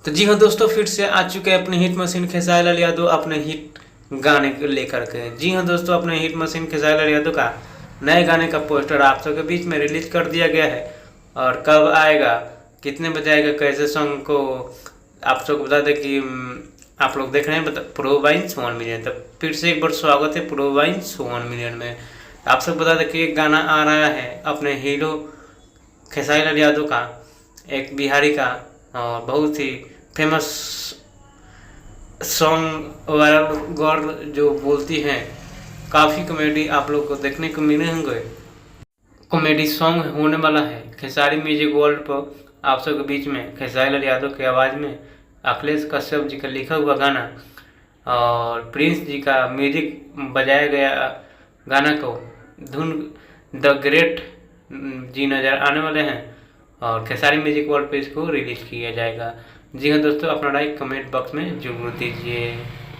तो जी हाँ दोस्तों, फिर से आ चुके हैं अपने हिट मशीन खेसारी लाल यादव अपने हिट गाने को लेकर के। जी हाँ दोस्तों, अपने हिट मशीन खेसारी लाल यादव का नए गाने का पोस्टर आप सबके बीच में रिलीज कर दिया गया है। और कब आएगा, कितने बजे आएगा, कैसे सॉन्ग को आप सबको बता दें कि आप लोग देख रहे हैं प्रोवाइंस 1 मिलियन। तो फिर से एक बार स्वागत है प्रोवाइंस 1 मिलियन में। आप सबको बता दें कि एक गाना आ रहा है अपने हीरो खेसारी लाल यादव का, एक बिहारी का, और बहुत ही फेमस सॉन्ग वायरल गर्ल जो बोलती हैं। काफ़ी कॉमेडी आप लोग को देखने को मिले होंगे। कॉमेडी सॉन्ग होने वाला है खेसारी म्यूजिक वर्ल्ड पर आप सबके बीच में खेसारी लाल यादव की आवाज़ में अखिलेश कश्यप जी का लिखा हुआ गाना और प्रिंस जी का म्यूजिक बजाया गया गाना को धुन द ग्रेट जी नज़र आने वाले हैं और खेसारी म्यूजिक वर्ल्ड पे इसको रिलीज किया जाएगा। जी हाँ दोस्तों, अपना राय कमेंट बॉक्स में जरूर दीजिए।